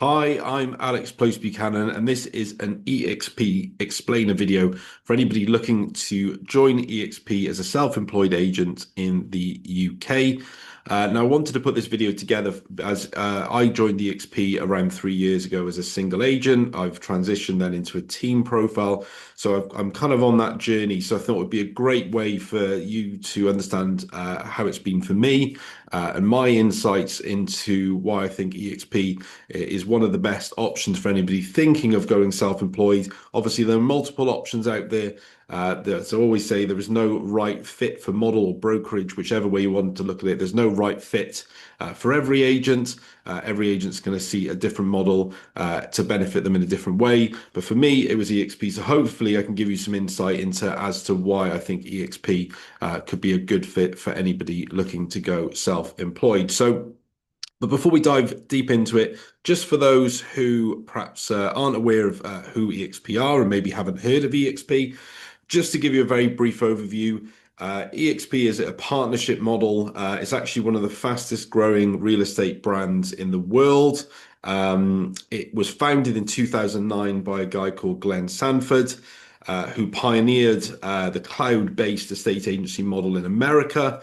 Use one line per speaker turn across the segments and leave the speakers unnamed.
Hi, I'm Alex Close Buchanan, and this is an eXp explainer video for anybody looking to join eXp as a self-employed agent in the UK. Now, I wanted to put this video together as I joined eXp around 3 years ago as a single agent. I've transitioned then into a team profile, so I'm kind of on that journey. So I thought it would be a great way for you to understand how it's been for me and my insights into why I think eXp is one of the best options for anybody thinking of going self-employed. Obviously, there are multiple options out there. So I always say there is no right fit for model or brokerage, whichever way you want to look at it. There's no right fit for every agent. Every agent's going to see a different model to benefit them in a different way. But for me, it was eXp. So hopefully I can give you some insight into as to why I think eXp could be a good fit for anybody looking to go self-employed. But before we dive deep into it, just for those who perhaps aren't aware of who eXp are and maybe haven't heard of eXp, just to give you a very brief overview, eXp is a partnership model. It's actually one of the fastest growing real estate brands in the world. It was founded in 2009 by a guy called Glenn Sanford, who pioneered the cloud-based estate agency model in America,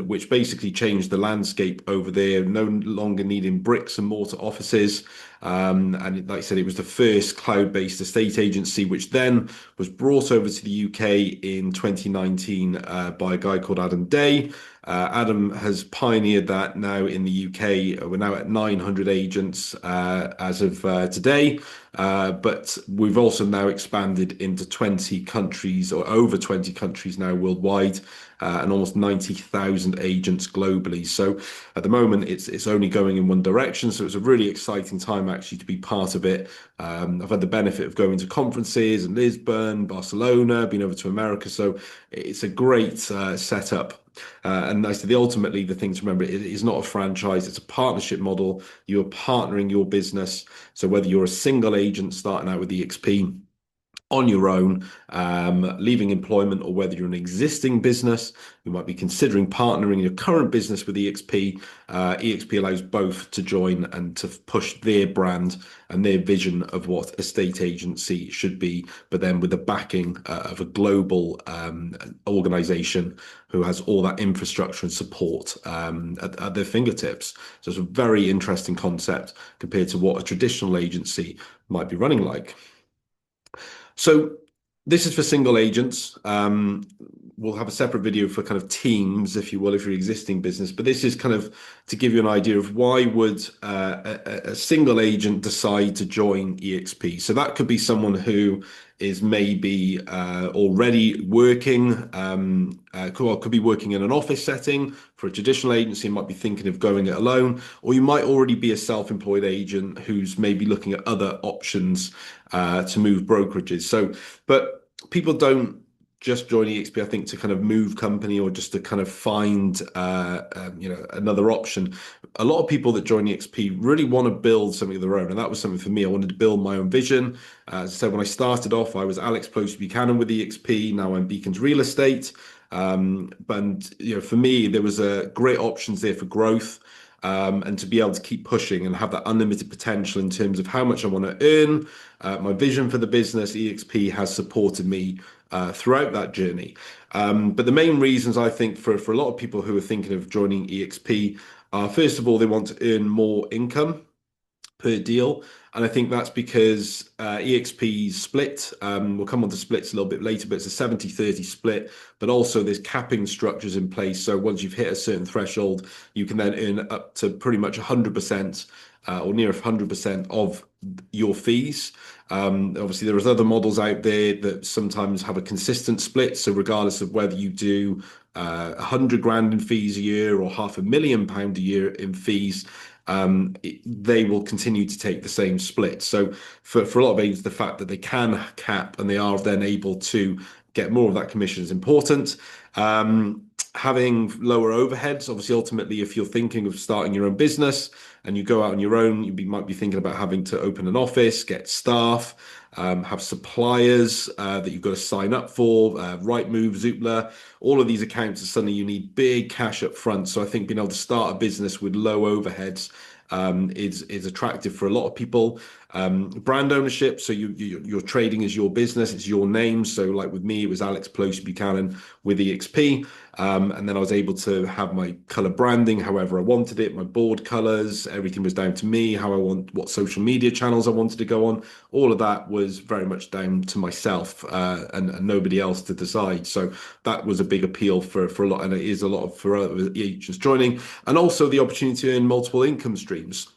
which basically changed the landscape over there, no longer needing bricks and mortar offices. And like I said, it was the first cloud-based estate agency, which then was brought over to the UK in 2019 by a guy called Adam Day. Adam has pioneered that now in the UK. We're now at 900 agents as of today. But we've also now expanded into 20 countries or over 20 countries now worldwide, and almost 90,000 agents globally. So at the moment, it's only going in one direction. So it's a really exciting time actually to be part of it. I've had the benefit of going to conferences in Lisbon, Barcelona, been over to America. So it's a great setup. And I said, ultimately, the thing to remember, it is not a franchise, it's a partnership model. You're partnering your business. So whether you're a single agent starting out with eXp on your own, leaving employment, or whether you're an existing business who might be considering partnering your current business with eXp, eXp allows both to join and to push their brand and their vision of what estate agency should be, but then with the backing of a global organization who has all that infrastructure and support at their fingertips. So it's a very interesting concept compared to what a traditional agency might be running like. So this is for single agents. We'll have a separate video for kind of teams, if you will, if you're an existing business. But this is kind of to give you an idea of why would a single agent decide to join eXp. So that could be someone who is maybe already working, could be working in an office setting for a traditional agency, might be thinking of going it alone, or you might already be a self-employed agent who's maybe looking at other options to move brokerages. So, but people don't just join eXp, I think, to kind of move company or just to kind of find, another option. A lot of people that join eXp really want to build something of their own, and that was something for me. I wanted to build my own vision. As I said, when I started off, I was Alex Close Buchanan with eXp. Now I'm Beacons Real Estate. But for me, there was a great options there for growth. And to be able to keep pushing and have that unlimited potential in terms of how much I want to earn, my vision for the business, eXp has supported me throughout that journey. But the main reasons I think for a lot of people who are thinking of joining eXp are, first of all, they want to earn more income per deal. And I think that's because eXp's split. We'll come on to splits a little bit later, but it's a 70-30 split. But also there's capping structures in place. So once you've hit a certain threshold, you can then earn up to pretty much 100% or near 100% of your fees. Obviously, there's other models out there that sometimes have a consistent split. So regardless of whether you do 100 grand in fees a year or £500,000 a year in fees, they will continue to take the same split. So for a lot of agents, the fact that they can cap and they are then able to get more of that commission is important. Having lower overheads, obviously, ultimately, if you're thinking of starting your own business and you go out on your own, you might be thinking about having to open an office, get staff. have suppliers that you've got to sign up for, Rightmove, Zoopla. All of these accounts are suddenly you need big cash up front. So I think being able to start a business with low overheads is attractive for a lot of people. Brand ownership, so you're trading as your business, it's your name. So like with me, it was Alex Close Buchanan with EXP. And then I was able to have my color branding however I wanted it, my board colors, everything was down to me, how I want, what social media channels I wanted to go on. All of that was very much down to myself and nobody else to decide. So that was a big appeal for a lot, and it is a lot for other agents joining, and also the opportunity to earn multiple income streams.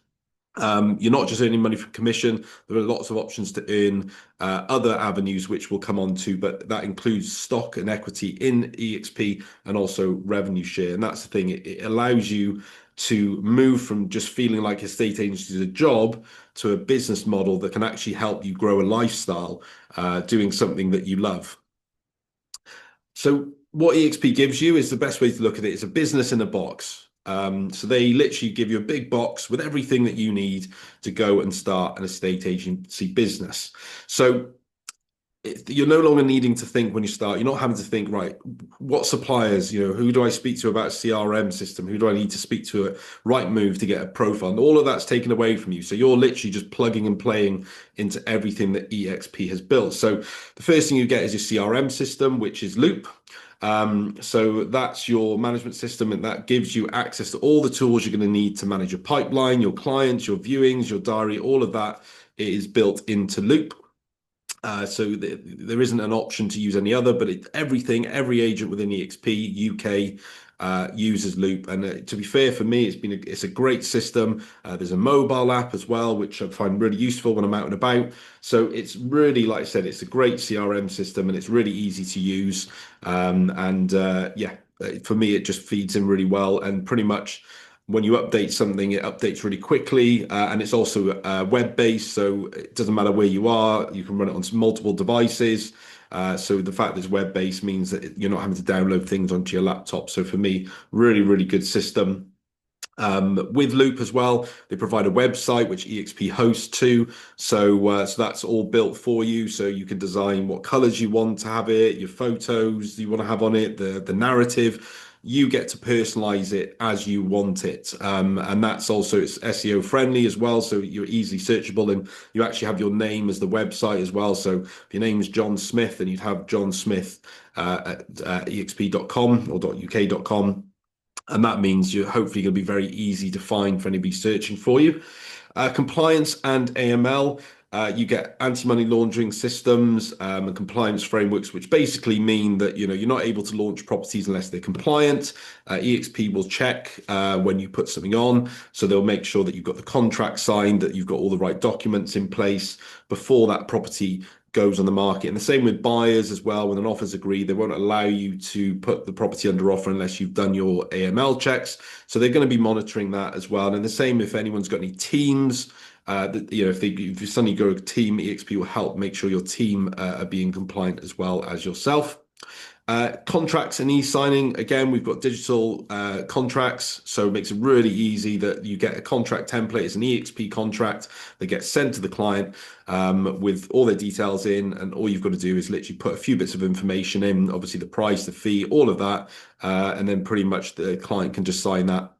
You're not just earning money from commission. There are lots of options to earn other avenues, which we'll come on to, but that includes stock and equity in EXP and also revenue share. And that's the thing, it allows you to move from just feeling like estate agency is a job to a business model that can actually help you grow a lifestyle doing something that you love. So what EXP gives you is the best way to look at it. It's a business in a box. So they literally give you a big box with everything that you need to go and start an estate agency business. So you're no longer needing to think when you start. You're not having to think, right, what suppliers, who do I speak to about a CRM system? Who do I need to speak to at Rightmove to get a profile? And all of that's taken away from you. So you're literally just plugging and playing into everything that EXP has built. So the first thing you get is your CRM system, which is Loop. So that's your management system, and that gives you access to all the tools you're going to need to manage your pipeline, your clients, your viewings, your diary. All of that is built into Loop. So there isn't an option to use any other, but every agent within EXP UK uses Loop. And to be fair, for me, it's a great system. There's a mobile app as well, which I find really useful when I'm out and about. So it's really, like I said, it's a great CRM system, and it's really easy to use. Yeah, for me, it just feeds in really well, and pretty much when you update something, it updates really quickly, and it's also web-based, so it doesn't matter where you are. You can run it on multiple devices. So the fact that it's web-based means that you're not having to download things onto your laptop. So for me, really, really good system. With Loop as well, they provide a website which EXP hosts too. So that's all built for you. So you can design what colors you want to have it, your photos you want to have on it, the narrative. You get to personalize it as you want it. And that's also, it's SEO friendly as well. So you're easily searchable, and you actually have your name as the website as well. So if your name is John Smith, then you'd have John Smith at exp.com or .uk.com. And that means you're hopefully going to be very easy to find for anybody searching for you. Compliance and AML, you get anti-money laundering systems and compliance frameworks, which basically mean that you're not able to launch properties unless they're compliant. EXP will check when you put something on, so they'll make sure that you've got the contract signed, that you've got all the right documents in place before that property goes on the market. And the same with buyers as well. When an offer's agreed, they won't allow you to put the property under offer unless you've done your AML checks. So they're going to be monitoring that as well. And the same if anyone's got any teams. If you suddenly go a team, EXP will help make sure your team are being compliant as well as yourself. Contracts and e-signing, again, we've got digital contracts, so it makes it really easy that you get a contract template. It's an EXP contract that gets sent to the client with all their details in, and all you've got to do is literally put a few bits of information in, obviously the price, the fee, all of that, and then pretty much the client can just sign that.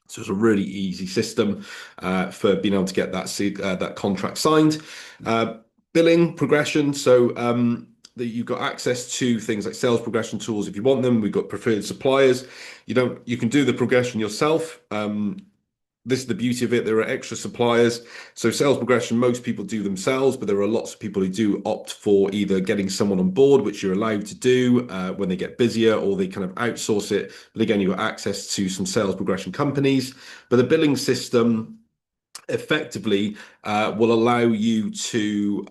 So it's a really easy system for being able to get that contract signed. Billing progression, so that you've got access to things like sales progression tools if you want them. We've got preferred suppliers. You can do the progression yourself. This is the beauty of it. There are extra suppliers. So sales progression, most people do themselves, but there are lots of people who do opt for either getting someone on board, which you're allowed to do when they get busier, or they kind of outsource it. But again, you've got access to some sales progression companies. But the billing system effectively will allow you to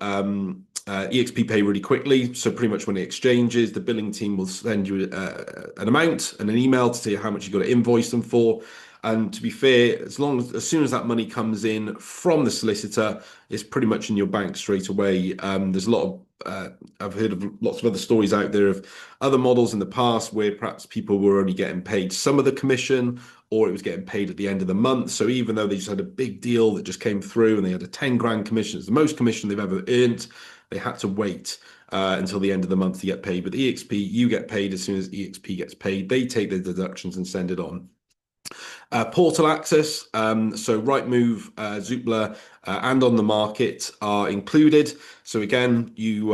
EXP pay really quickly. So pretty much when it exchanges, the billing team will send you an amount and an email to say how much you've got to invoice them for. And to be fair, as soon as that money comes in from the solicitor, it's pretty much in your bank straight away. There's a lot of I've heard of lots of other stories out there of other models in the past where perhaps people were only getting paid some of the commission, or it was getting paid at the end of the month. So even though they just had a big deal that just came through and they had a 10 grand commission, it's the most commission they've ever earned, they had to wait until the end of the month to get paid. With eXp, you get paid as soon as eXp gets paid. They take their deductions and send it on. Portal access, so Rightmove, Zoopla, and On the Market are included. So again, you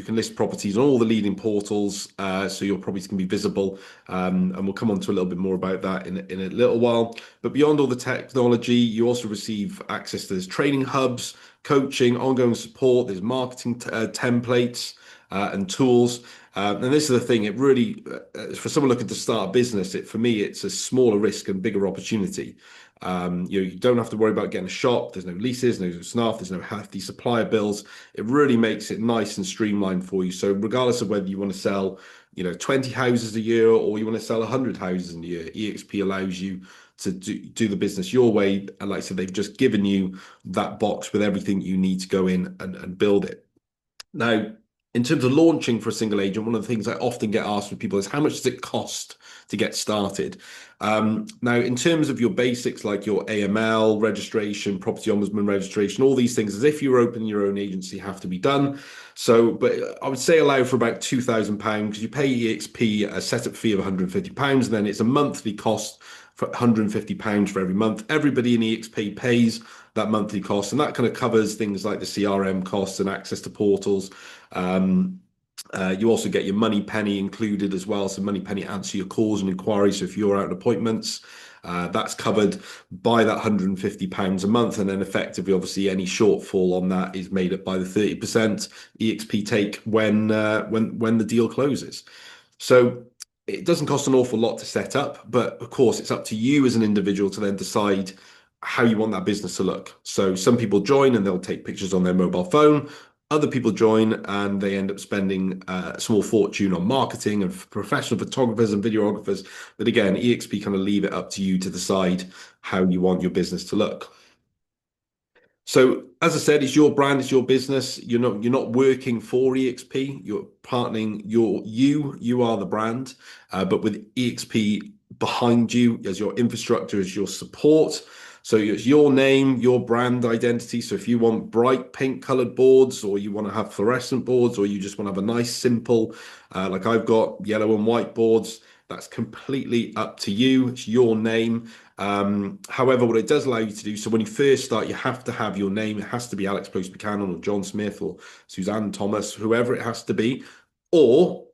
can list properties on all the leading portals, so your properties can be visible. And we'll come on to a little bit more about that in a little while. But beyond all the technology, you also receive access to those training hubs, coaching, ongoing support. There's marketing templates and tools. And this is the thing, it really, for someone looking to start a business, for me, it's a smaller risk and bigger opportunity. You don't have to worry about getting a shop. There's no leases, no staff, there's no hefty supplier bills. It really makes it nice and streamlined for you. So regardless of whether you want to sell, 20 houses a year or you want to sell 100 houses in a year, EXP allows you to do the business your way. And like I said, they've just given you that box with everything you need to go in and build it. Now, in terms of launching for a single agent, one of the things I often get asked with people is how much does it cost to get started? Now, in terms of your basics like your AML registration, property ombudsman registration, all these things, as if you were opening your own agency, have to be done. So, but I would say allow for about £2,000 because you pay EXP a setup fee of £150, and then it's a monthly cost for £150 for every month. Everybody in EXP pays that monthly cost, and that kind of covers things like the CRM costs and access to portals. You also get your money penny included as well. So money penny answer your calls and inquiries. So if you're out on appointments, that's covered by that £150 a month. And then effectively, obviously, any shortfall on that is made up by the 30% EXP take when the deal closes. So it doesn't cost an awful lot to set up, but of course, it's up to you as an individual to then decide how you want that business to look. So some people join and they'll take pictures on their mobile phone. Other people join and they end up spending a small fortune on marketing and professional photographers and videographers. But again, EXP kind of leave it up to you to decide how you want your business to look. So as I said, it's your brand, it's your business. You're not working for EXP. You're partnering. You are the brand, but with EXP behind you as your infrastructure, as your support. So it's your name, your brand identity. So if you want bright pink colored boards, or you want to have fluorescent boards, or you just want to have a nice simple, like I've got yellow and white boards, that's completely up to you. It's your name. However, what it does allow you to do, so when you first start, you have to have your name. It has to be Alex Close Buchanan or John Smith or Suzanne Thomas, whoever it has to be. Or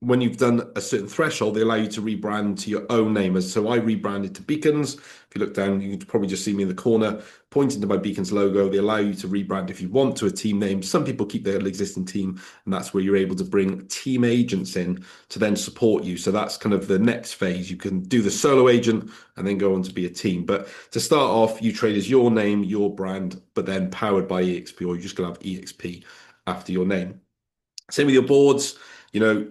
when you've done a certain threshold, they allow you to rebrand to your own name. So I rebranded to Beacons. If you look down, you can probably just see me in the corner pointing to my Beacons logo. They allow you to rebrand if you want to a team name. Some people keep their existing team, and that's where you're able to bring team agents in to then support you. So that's kind of the next phase. You can do the solo agent and then go on to be a team. But to start off, you trade as your name, your brand, but then powered by EXP, or you're just going to have EXP after your name. Same with your boards. You know,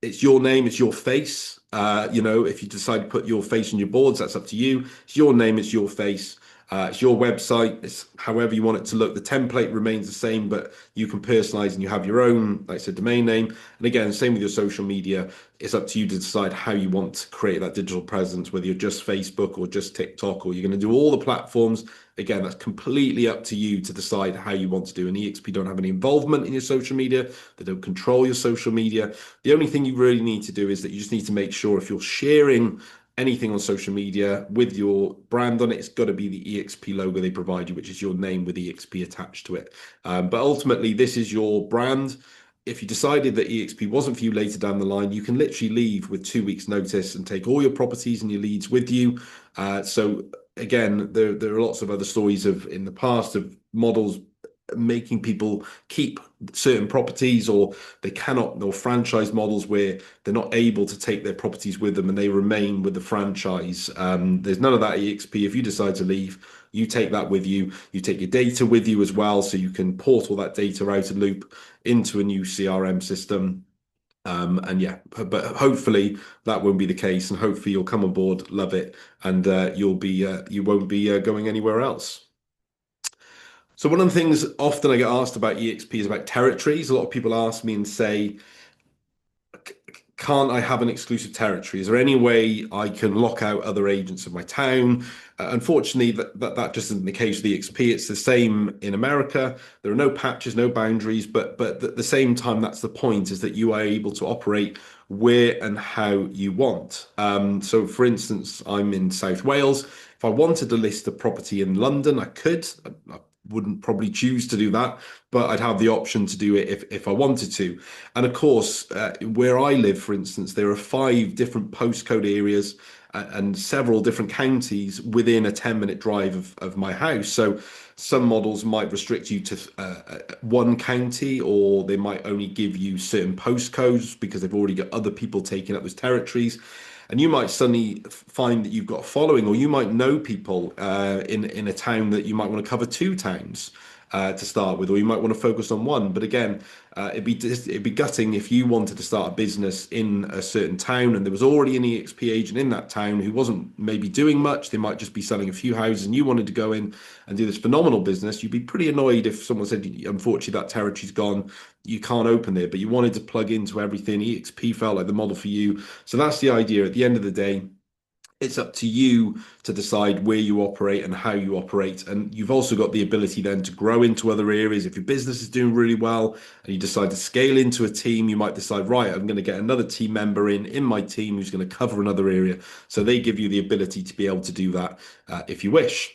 it's your name, it's your face. If you decide to put your face on your boards, that's up to you. It's your name, it's your face. It's your website. It's however you want it to look. The template remains the same, but you can personalize and you have your own, like I said, domain name. And again, same with your social media. It's up to you to decide how you want to create that digital presence, whether you're just Facebook or just TikTok, or you're going to do all the platforms. Again, that's completely up to you to decide how you want to do. And EXP don't have any involvement in your social media. They don't control your social media. The only thing you really need to do is that you just need to make sure if you're sharing anything on social media with your brand on it, it's got to be the EXP logo they provide you, which is your name with EXP attached to it. But ultimately, this is your brand. If you decided that EXP wasn't for you later down the line, you can literally leave with 2 weeks' notice and take all your properties and your leads with you. So again, there are lots of other stories of in the past of models making people keep certain properties, or they cannot, or franchise models where they're not able to take their properties with them and they remain with the franchise. There's none of that at EXP. If you decide to leave, you take that with you. You take your data with you as well, so you can port all that data out of loop into a new CRM system. And yeah, but hopefully that won't be the case, and hopefully you'll come on board, love it, and you won't be going anywhere else. So one of the things often I get asked about EXP is about territories. A lot of people ask me and say, can't I have an exclusive territory? Is there any way I can lock out other agents of my town? Unfortunately, that just isn't the case with EXP. It's the same in America. There are no patches, no boundaries, but at the same time, that's the point, is that you are able to operate where and how you want. So, for instance, I'm in South Wales. If I wanted to list a property in London, I could. I wouldn't probably choose to do that, but I'd have the option to do it if I wanted to. And of course, where I live, for instance, there are 5 different postcode areas and several different counties within a 10-minute drive of my house. So some models might restrict you to one county, or they might only give you certain postcodes because they've already got other people taking up those territories. And you might suddenly find that you've got a following, or you might know people in a town that you might want to cover 2 towns to start with, or you might want to focus on one. But again, it'd be gutting if you wanted to start a business in a certain town and there was already an EXP agent in that town who wasn't maybe doing much. They might just be selling a few houses, and you wanted to go in and do this phenomenal business. You'd be pretty annoyed if someone said, "Unfortunately, that territory's gone. You can't open there." But you wanted to plug into everything. EXP felt like the model for you. So that's the idea. At the end of the day, it's up to you to decide where you operate and how you operate. And you've also got the ability then to grow into other areas. If your business is doing really well and you decide to scale into a team, you might decide, right, I'm going to get another team member in my team who's going to cover another area. So they give you the ability to be able to do that if you wish.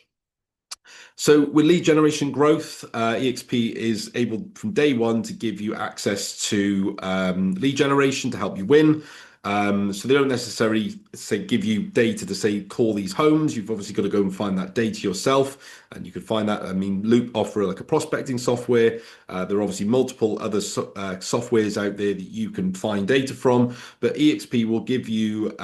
So with lead generation growth, eXp is able from day one to give you access to lead generation to help you win. So they don't necessarily say give you data to say call these homes. You've obviously got to go and find that data yourself, and you can find that. I mean, Loop offer like a prospecting software. There are obviously multiple other softwares out there that you can find data from, but EXP will give you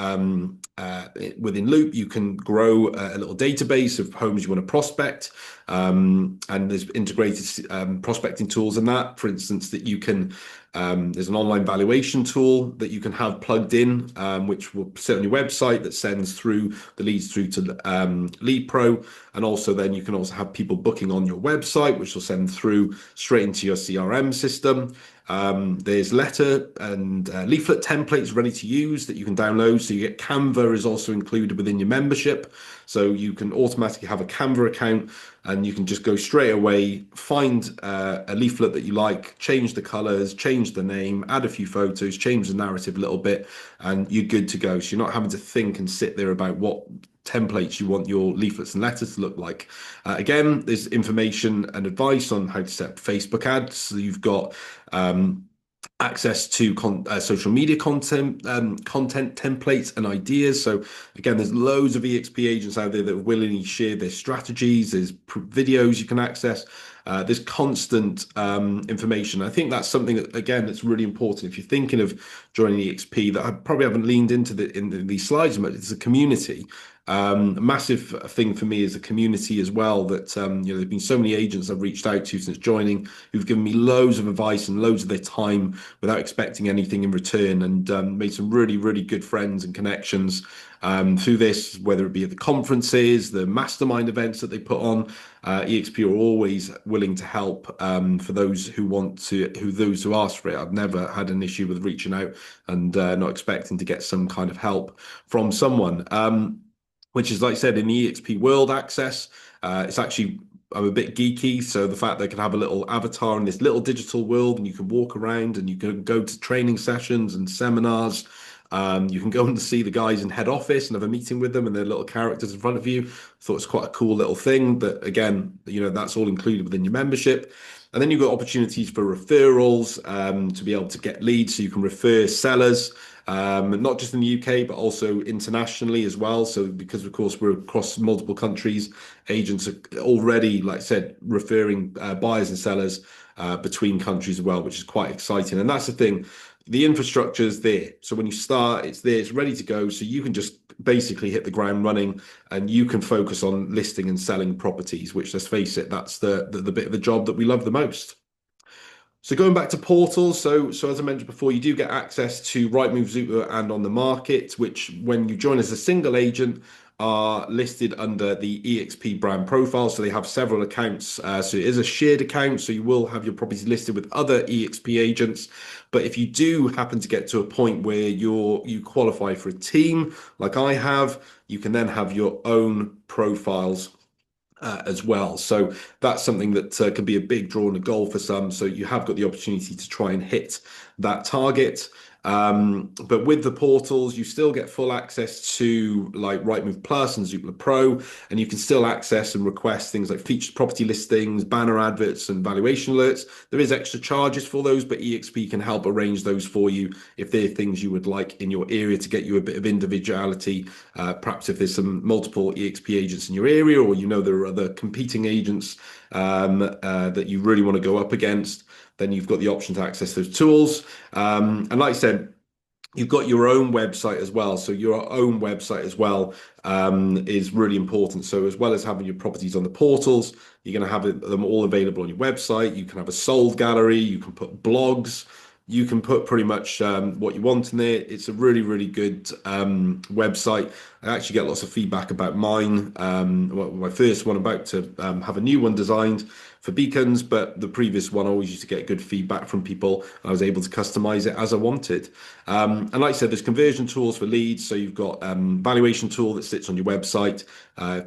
within Loop, you can grow a little database of homes you want to prospect. And there's integrated prospecting tools in that. For instance, that you can there's an online valuation tool that you can have plugged in, which will sit on your website that sends through the leads through to Lead Pro. And also then you can also have people booking on your website, which will send through straight into your CRM system. There's letter and leaflet templates ready to use that you can download. So you get Canva is also included within your membership. So you can automatically have a Canva account, and you can just go straight away, find a leaflet that you like, change the colors, change the name, add a few photos, change the narrative a little bit, and you're good to go. So you're not having to think and sit there about what templates you want your leaflets and letters to look like. Again, there's information and advice on how to set up Facebook ads. So you've got access to social media content templates and ideas. So again, there's loads of EXP agents out there that willingly share their strategies. There's videos you can access. There's constant information. I think that's something that, again, that's really important if you're thinking of joining EXP, that I probably haven't leaned into in these slides much. It's a community. A massive thing for me is a community as well, that there's been so many agents I've reached out to since joining who've given me loads of advice and loads of their time without expecting anything in return, and made some really, really good friends and connections through this, whether it be at the conferences, the mastermind events that they put on. EXP are always willing to help for those who want to, those who ask for it. I've never had an issue with reaching out and not expecting to get some kind of help from someone. Which is, like I said, in the EXP world access, it's actually, I'm a bit geeky. So the fact they can have a little avatar in this little digital world, and you can walk around and you can go to training sessions and seminars. You can go and see the guys in head office and have a meeting with them and their little characters in front of you. Thought it's quite a cool little thing. But again, that's all included within your membership. And then you've got opportunities for referrals to be able to get leads, so you can refer sellers. Not just in the UK, but also internationally as well. So because, of course, we're across multiple countries, agents are already, like I said, referring buyers and sellers between countries as well, which is quite exciting. And that's the thing. The infrastructure is there. So when you start, it's there, it's ready to go. So you can just basically hit the ground running, and you can focus on listing and selling properties, which, let's face it, that's the bit of the job that we love the most. So going back to portals, so as I mentioned before, you do get access to Rightmove, Zoopla, and On the Market, which when you join as a single agent, are listed under the eXp brand profile. So they have several accounts. So it is a shared account. So you will have your properties listed with other eXp agents. But if you do happen to get to a point where you qualify for a team, like I have, you can then have your own profiles as well. So that's something that can be a big draw and a goal for some. So you have got the opportunity to try and hit that target. But with the portals, you still get full access to like Rightmove Plus and Zoopla Pro, and you can still access and request things like featured property listings, banner adverts, and valuation alerts. There is extra charges for those, but eXp can help arrange those for you if they're things you would like in your area to get you a bit of individuality. Perhaps if there's some multiple eXp agents in your area, or you know there are other competing agents that you really want to go up against, then you've got the option to access those tools. And like I said, you've got your own website as well. So your own website as well is really important. So as well as having your properties on the portals, you're going to have them all available on your website. You can have a sold gallery. You can put blogs. You can put pretty much what you want in there. It's a really, really good website. I actually get lots of feedback about mine. My first one, about to have a new one designed for beacons, but the previous one I always used to get good feedback from people. I was able to customize it as I wanted. And like I said, there's conversion tools for leads. So you've got valuation tool that sits on your website.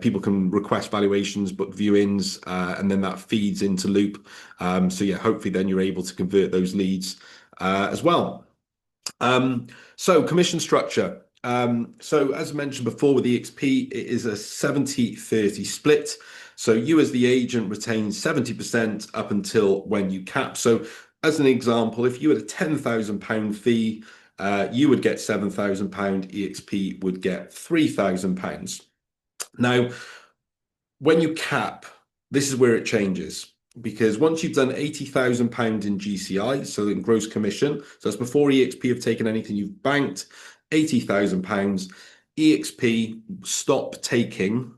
People can request valuations, book viewings, and then that feeds into Loop. So yeah, hopefully then you're able to convert those leads as well. So commission structure. So as I mentioned before with eXp, it is a 70-30 split. So you as the agent retain 70% up until when you cap. So as an example, if you had a £10,000 fee, you would get £7,000, eXp would get £3,000. Now, when you cap, this is where it changes. Because once you've done £80,000 in GCI, so in gross commission, so that's before eXp have taken anything, you've banked £80,000, eXp stop taking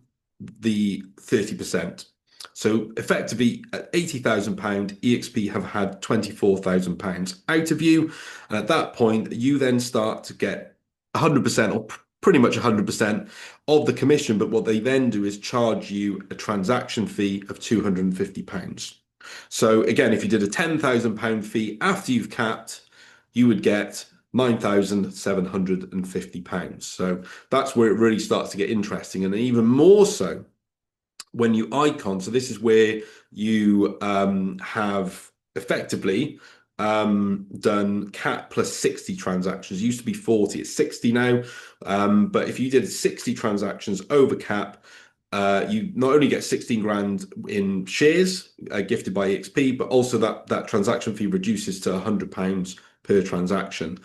the 30%. So effectively at £80,000, eXp have had £24,000 out of you. And at that point, you then start to get 100% or pretty much 100% of the commission. But what they then do is charge you a transaction fee of £250. So again, if you did a £10,000 fee after you've capped, you would get £9,750. So that's where it really starts to get interesting. And even more so when you icon. So this is where you have effectively done cap plus 60 transactions. It used to be 40, it's 60 now. But if you did 60 transactions over cap, you not only get 16 grand in shares gifted by eXp, but also that transaction fee reduces to £100 per transaction.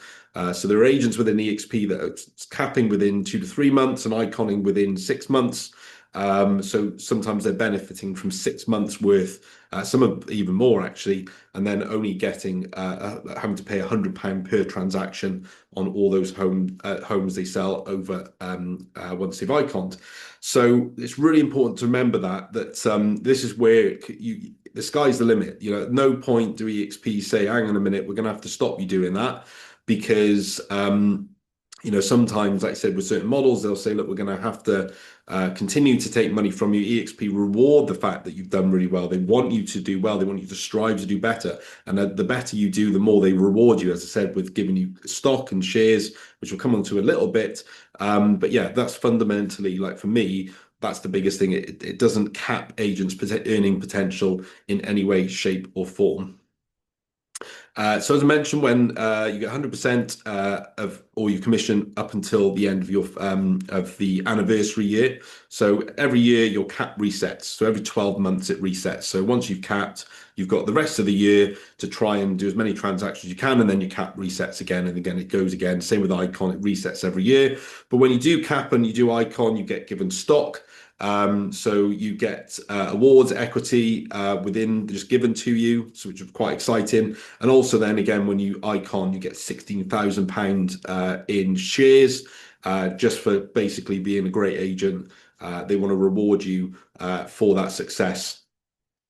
So there are agents within eXp that are capping within 2 to 3 months and iconing within 6 months. So sometimes they're benefiting from 6 months worth, some are even more actually, and then only getting having to pay £100 per transaction on all those homes they sell over once they've iconed. So it's really important to remember that this is where the sky's the limit. You know, at no point do eXp say, hang on a minute, we're going to have to stop you doing that, because you know, sometimes, like I said, with certain models, they'll say, look, we're going to have to continue to take money from you. eXp reward the fact that you've done really well. They want you to do well. They want you to strive to do better. And the better you do, the more they reward you, as I said, with giving you stock and shares, which we'll come on to a little bit. But yeah, that's fundamentally, like for me, that's the biggest thing. It doesn't cap agents' earning potential in any way, shape, or form. So as I mentioned, when you get 100% of all your commission up until the end of your of the anniversary year. So every year your cap resets. So every 12 months it resets. So once you've capped, you've got the rest of the year to try and do as many transactions as you can, and then your cap resets again, and again it goes again. Same with Icon, it resets every year. But when you do cap and you do Icon, you get given stock. So you get awards, equity within just given to you, so which is quite exciting. And also then again, when you icon, you get £16,000 in shares just for basically being a great agent. They want to reward you for that success.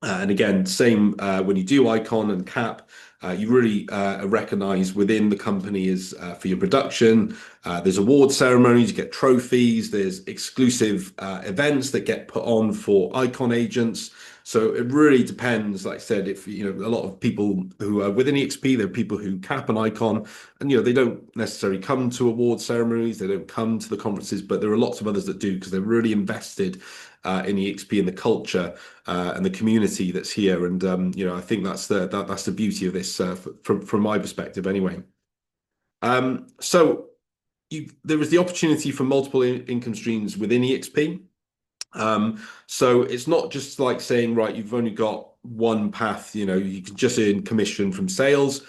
And again, same when you do icon and cap, you really recognize within the company is for your production. There's award ceremonies, you get trophies, there's exclusive events that get put on for icon agents. So it really depends. Like I said, if you know a lot of people who are within EXP, there are people who cap an icon, and they don't necessarily come to award ceremonies, they don't come to the conferences, but there are lots of others that do because they're really invested in EXP and the culture and the community that's here. And I think that's the beauty of this from my perspective, anyway. So there is the opportunity for multiple income streams within EXP. So it's not just like saying, right, you've only got one path, you can just earn commission from sales.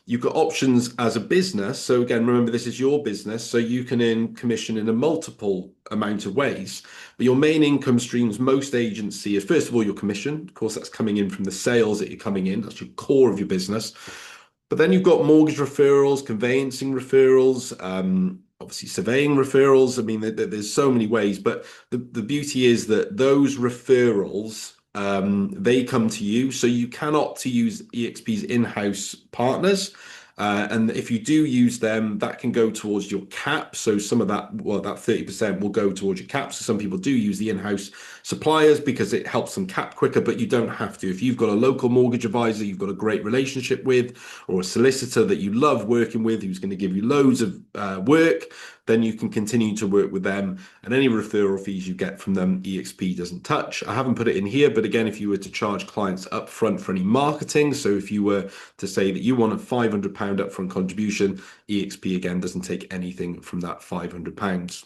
You've got options as a business. So again, remember, this is your business, so you can earn commission in a multiple amount of ways. But your main income streams, most agency is first of all your commission. Of course, that's coming in from the sales that you're coming in. That's your core of your business. But then you've got mortgage referrals, conveyancing referrals, obviously surveying referrals. I mean, there's so many ways, but the beauty is that those referrals, they come to you. So you can opt to use EXP's in-house partners. And if you do use them, that can go towards your cap. So some of that, well, that 30% will go towards your cap. So some people do use the in-house suppliers because it helps them cap quicker, but you don't have to. If you've got a local mortgage advisor you've got a great relationship with, or a solicitor that you love working with who's going to give you loads of work, then you can continue to work with them. And any referral fees you get from them, EXP doesn't touch. I haven't put it in here, but again, if you were to charge clients upfront for any marketing, so if you were to say that you want a £500 upfront contribution, EXP again doesn't take anything from that £500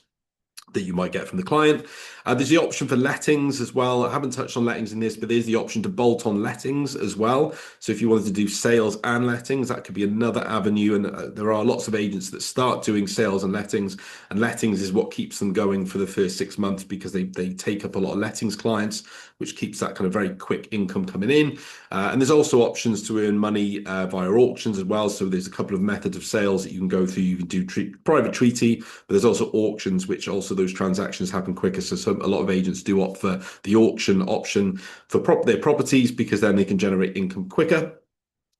that you might get from the client. There's the option for lettings as well. I haven't touched on lettings in this, but there's the option to bolt on lettings as well. So if you wanted to do sales and lettings, that could be another avenue. And there are lots of agents that start doing sales and lettings is what keeps them going for the first 6 months because they take up a lot of lettings clients, which keeps that kind of very quick income coming in. And there's also options to earn money via auctions as well. So there's a couple of methods of sales that you can go through. You can do private treaty, but there's also auctions, which also those transactions happen quicker. So a lot of agents do opt for the auction option for their properties because then they can generate income quicker.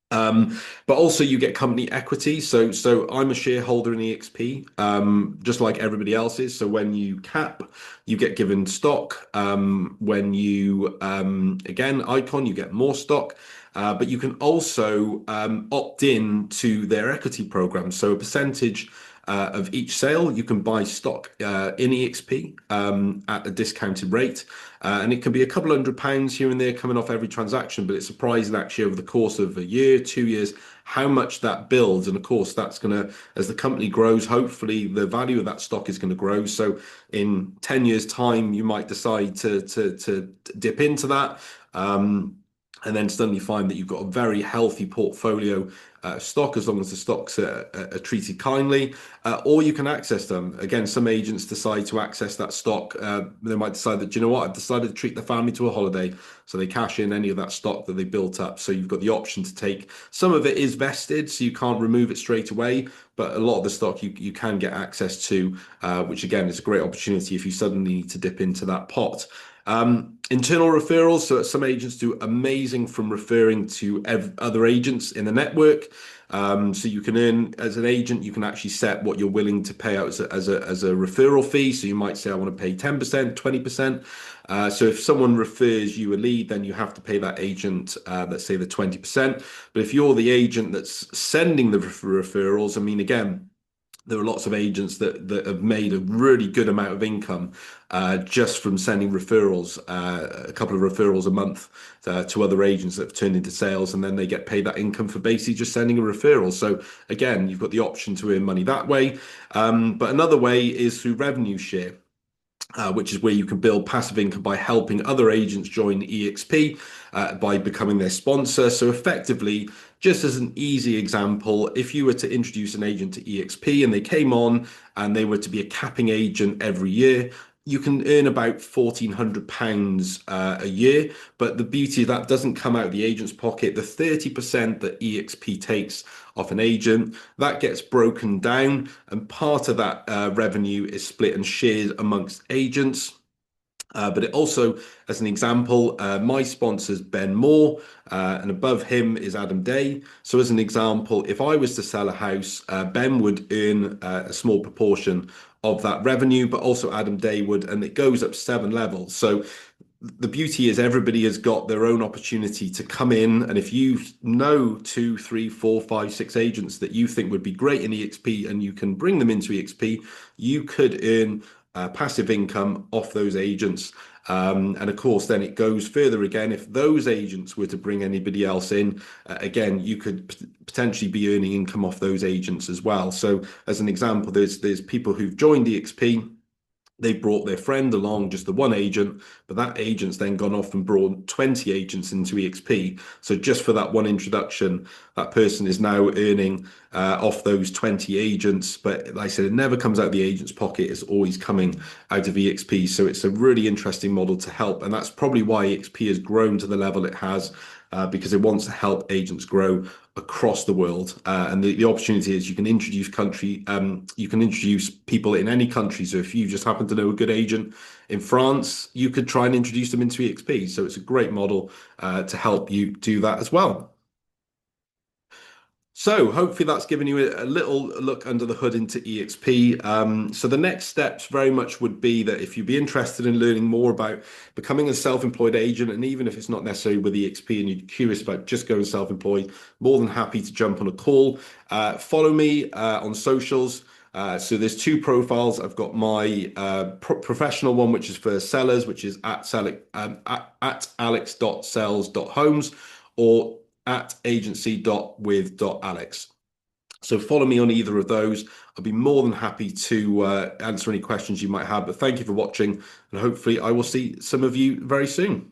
But also you get company equity. So I'm a shareholder in EXP, just like everybody else is. So when you cap, you get given stock. When you again icon, you get more stock. But you can also opt in to their equity program. So a percentage of each sale, you can buy stock in EXP at a discounted rate. And it can be a couple £100 here and there coming off every transaction, but it's surprising actually over the course of a year, 2 years, how much that builds. And of course, that's going to, as the company grows, hopefully the value of that stock is going to grow. So in 10 years' time, you might decide to dip into that. And then suddenly find that you've got a very healthy portfolio stock as long as the stocks are treated kindly, or you can access them. Again, some agents decide to access that stock. They might decide that, you know what, I've decided to treat the family to a holiday. So they cash in any of that stock that they built up. So you've got the option to take, some of it is vested, so you can't remove it straight away. But a lot of the stock you can get access to, which again is a great opportunity if you suddenly need to dip into that pot. Internal referrals. So some agents do amazing from referring to other agents in the network. So you can earn as an agent, you can actually set what you're willing to pay out as a referral fee. So you might say, I want to pay 10%, 20%. So if someone refers you a lead, then you have to pay that agent, let's say the 20%. But if you're the agent that's sending the referrals, I mean, again, there are lots of agents that have made a really good amount of income just from sending referrals, a couple of referrals a month to other agents that have turned into sales, and then they get paid that income for basically just sending a referral. So again, you've got the option to earn money that way. But another way is through revenue share. Which is where you can build passive income by helping other agents join EXP by becoming their sponsor. So effectively, just as an easy example, if you were to introduce an agent to EXP and they came on and they were to be a capping agent every year, you can earn about £1,400 a year. But the beauty of that doesn't come out of the agent's pocket. The 30% that EXP takes off an agent, that gets broken down, and part of that revenue is split and shared amongst agents. But it also, as an example, my sponsor's Ben Moore, and above him is Adam Day. So, as an example, if I was to sell a house, Ben would earn a small proportion of that revenue, but also Adam Day would, and it goes up 7 levels. So, the beauty is everybody has got their own opportunity to come in. And if you know two, three, four, five, six agents that you think would be great in EXP and you can bring them into EXP, you could earn passive income off those agents. And of course, then it goes further again. If those agents were to bring anybody else in, again, you could potentially be earning income off those agents as well. So, as an example, there's people who've joined EXP. They brought their friend along, just the one agent, but that agent's then gone off and brought 20 agents into EXP. So just for that one introduction, that person is now earning off those 20 agents. But like I said, it never comes out of the agent's pocket. It's always coming out of EXP. So it's a really interesting model to help. And that's probably why EXP has grown to the level it has, because it wants to help agents grow across the world. And the opportunity is you can introduce people in any country. So if you just happen to know a good agent in France, you could try and introduce them into EXP. So it's a great model to help you do that as well. So hopefully that's given you a little look under the hood into EXP. So the next steps very much would be that if you'd be interested in learning more about becoming a self-employed agent, and even if it's not necessarily with EXP and you're curious about just going self-employed, more than happy to jump on a call. Follow me on socials. So there's two profiles. I've got my professional one, which is for sellers, which is at alex.sells.homes, or at agency.with.alex. So follow me on either of those. I'll be more than happy to answer any questions you might have. But thank you for watching, and hopefully I will see some of you very soon.